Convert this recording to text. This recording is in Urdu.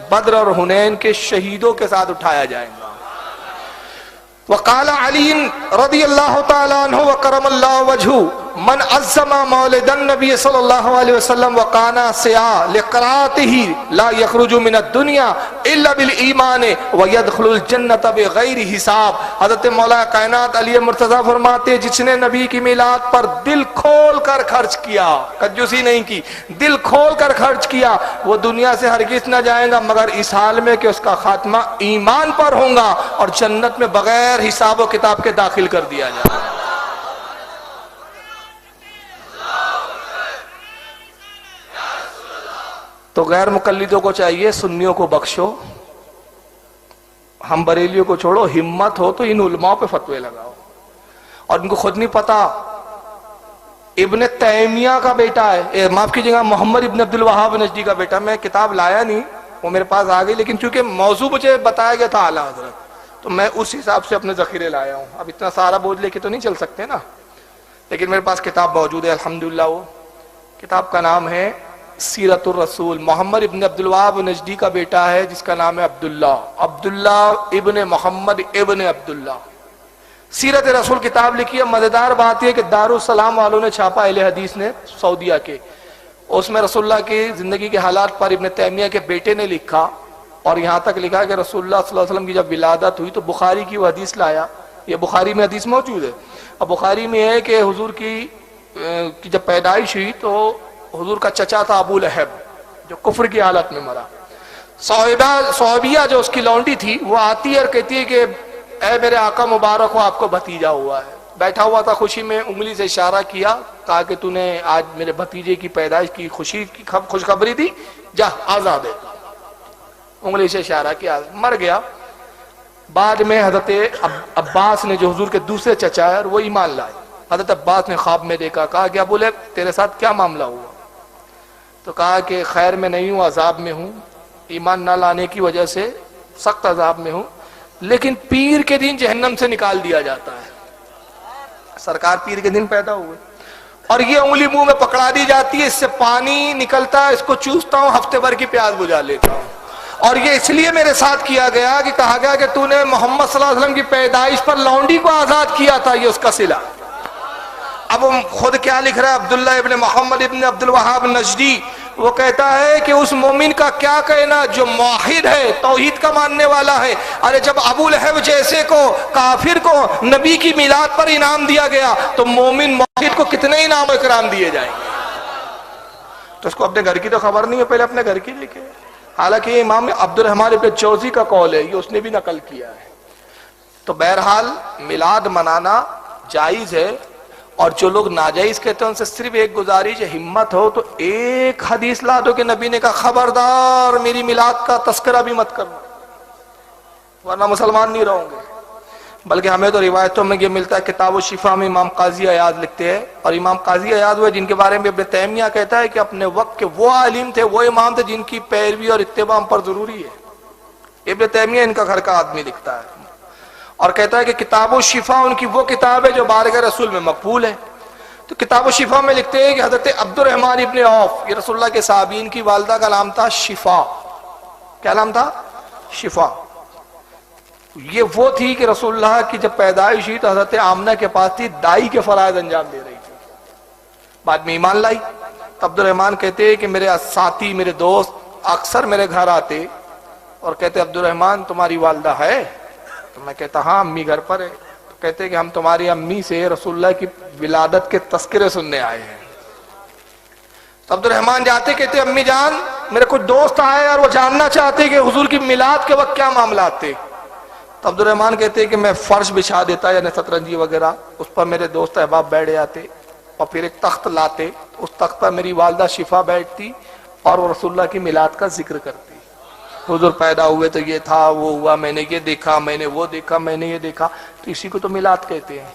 بدر اور حنین کے شہیدوں کے ساتھ اٹھایا جائے گا۔ وقال علی رضی اللہ تعالیٰ عنہ وکرم اللہ وجہہ من عظم مولد النبی صلی اللہ علیہ وسلم وقانا سیاہ لقراءتہ لا یخرج من الدنیا الا بالایمان ویدخل الجنت بغیر حساب۔ حضرت مولا کائنات علی مرتضیٰ فرماتے جس نے نبی کی میلاد پر دل کھول کر خرچ کیا، کنجوسی نہیں کی، دل کھول کر خرچ کیا، وہ دنیا سے ہرگز نہ جائے گا مگر اس حال میں کہ اس کا خاتمہ ایمان پر ہوگا اور جنت میں بغیر حساب و کتاب کے داخل کر دیا جائے گا۔ تو غیر مقلدوں کو چاہیے سنیوں کو بخشو، ہم بریلیوں کو چھوڑو، ہمت ہو تو ان علماء پہ فتوے لگاؤ۔ اور ان کو خود نہیں پتا ابن تیمیہ کا بیٹا ہے، معاف کیجیے گا محمد ابن عبد الوہاب نجدی کا بیٹا، میں کتاب لایا نہیں، وہ میرے پاس آ گئی، لیکن چونکہ موضوع مجھے بتایا گیا تھا اعلیٰ حضرت تو میں اس حساب سے اپنے ذخیرے لایا ہوں۔ اب اتنا سارا بوجھ لے کے تو نہیں چل سکتے نا، لیکن میرے پاس کتاب موجود ہے الحمدللہ۔ وہ کتاب کا نام ہے سیرت الرسول، محمد ابن عبد الوہاب نجدی کا بیٹا ہے جس کا نام ہے عبداللہ ابن محمد ابن عبداللہ۔ سیرت رسول کتاب لکھی ہے۔ مزیدار بات یہ کہ دارالسلام والوں نے چھاپا، اہل حدیث نے، سعودیہ کے، اس میں رسول اللہ کی زندگی کے حالات پر ابن تیمیہ کے بیٹے نے لکھا، اور یہاں تک لکھا کہ رسول اللہ صلی اللہ علیہ وسلم کی جب ولادت ہوئی تو بخاری کی وہ حدیث لایا، یہ بخاری میں حدیث موجود ہے، اور بخاری میں ہے کہ حضور کی جب پیدائش ہوئی تو حضور کا چچا تھا ابو لہب جو کفر کی حالت میں مرا۔ صحابیہ جو اس کی لونڈی تھی وہ آتی ہے اور کہتی ہے کہ اے میرے آقا مبارک ہو، آپ کو بھتیجا ہوا ہے۔ بیٹھا ہوا تھا خوشی میں، انگلی سے اشارہ کیا، کہا کہ تو نے آج میرے بھتیجے کی پیدائش کی خوشی کی خوشخبری دی، جا آزاد ہے، انگلی سے اشارہ کیا، مر گیا۔ بعد میں حضرت عباس نے جو حضور کے دوسرے چچا ہے وہ ایمان لائے، حضرت عباس نے خواب میں دیکھا، کہا کہ ابو لہب تیرے ساتھ کیا معاملہ ہوا؟ تو کہا کہ خیر میں نہیں ہوں، عذاب میں ہوں، ایمان نہ لانے کی وجہ سے سخت عذاب میں ہوں، لیکن پیر کے دن جہنم سے نکال دیا جاتا ہے۔ سرکار پیر کے دن پیدا ہوئے اور یہ انگلی منہ میں پکڑا دی جاتی ہے، اس سے پانی نکلتا ہے، اس کو چوستا ہوں، ہفتے بھر کی پیاس بجھا لیتا ہوں، اور یہ اس لیے میرے ساتھ کیا گیا کہ کہا گیا کہ تو نے محمد صلی اللہ علیہ وسلم کی پیدائش پر لونڈی کو آزاد کیا تھا، یہ اس کا صلہ۔ اب خود کیا لکھ رہا ہے عبداللہ ابن محمد ابن عبد الوہاب نجدی، وہ کہتا ہے کہ اس مومن کا کیا کہنا جو موحد ہے، توحید کا ماننے والا ہے۔ ارے جب ابو لہب جیسے کو کافر کو نبی کی میلاد پر انعام دیا گیا تو مومن موحد کو کتنے انعام و اکرام دیے جائیں گے؟ تو اس کو اپنے گھر کی تو خبر نہیں ہے، پہلے اپنے گھر کی دیکھے۔ حالانکہ یہ امام عبد الرحمن ابن جوزی کا قول ہے، یہ اس نے بھی نقل کیا ہے۔ تو بہرحال میلاد منانا جائز ہے، اور جو لوگ ناجائز کہتے ہیں ان سے صرف ایک گزارش ہے، ہمت ہو تو ایک حدیث لا دو کہ نبی نے کہا خبردار میری میلاد کا تذکرہ بھی مت کرنا، ورنہ مسلمان نہیں رہوں گے۔ بلکہ ہمیں تو روایتوں میں یہ ملتا ہے، کتاب الشفا میں امام قاضی عیاض لکھتے ہیں، اور امام قاضی عیاض ہوئے جن کے بارے میں ابن تیمیہ کہتا ہے کہ اپنے وقت کے وہ عالم تھے، وہ امام تھے جن کی پیروی اور اتباع ہم پر ضروری ہے۔ ابن تیمیہ ان کا گھر کا آدمی لکھتا ہے اور کہتا ہے کہ کتاب الشفا ان کی وہ کتاب ہے جو بارگاہ رسول میں مقبول ہے۔ تو کتاب الشفا میں لکھتے ہیں کہ حضرت عبد الرحمن ابن عوف، یہ رسول اللہ کے صحابین کی والدہ کا نام تھا شفا۔ کیا نام تھا؟ شفا۔ یہ وہ تھی کہ رسول اللہ کی جب پیدائش ہوئی تو حضرت آمنہ کے پاس تھی، دائی کے فرائض انجام دے رہی تھی، بعد میں ایمان لائی۔ تو عبد الرحمن کہتے ہیں کہ میرے ساتھی، میرے دوست اکثر میرے گھر آتے اور کہتے عبد الرحمن تمہاری والدہ ہے؟ تو میں کہتا ہاں امی گھر پر ہے۔ تو کہتے کہ ہم تمہاری امی سے رسول اللہ کی ولادت کے تذکرے سننے آئے ہیں۔ تو عبد الرحمن جاتے کہتے امی جان میرے کچھ دوست آئے اور وہ جاننا چاہتے کہ حضور کی میلاد کے وقت کیا معاملات تھے۔ تو عبد الرحمن کہتے کہ میں فرش بچھا دیتا یعنی سترنجی وغیرہ، اس پر میرے دوست احباب بیٹھ جاتے اور پھر ایک تخت لاتے، اس تخت پر میری والدہ شفا بیٹھتی اور وہ رسول اللہ کی میلاد کا ذکر کرتی۔ حضور پیدا ہوئے تو یہ تھا، وہ ہوا، میں نے یہ دیکھا، میں نے وہ دیکھا، میں نے یہ دیکھا، تو اسی کو تو میلاد کہتے ہیں۔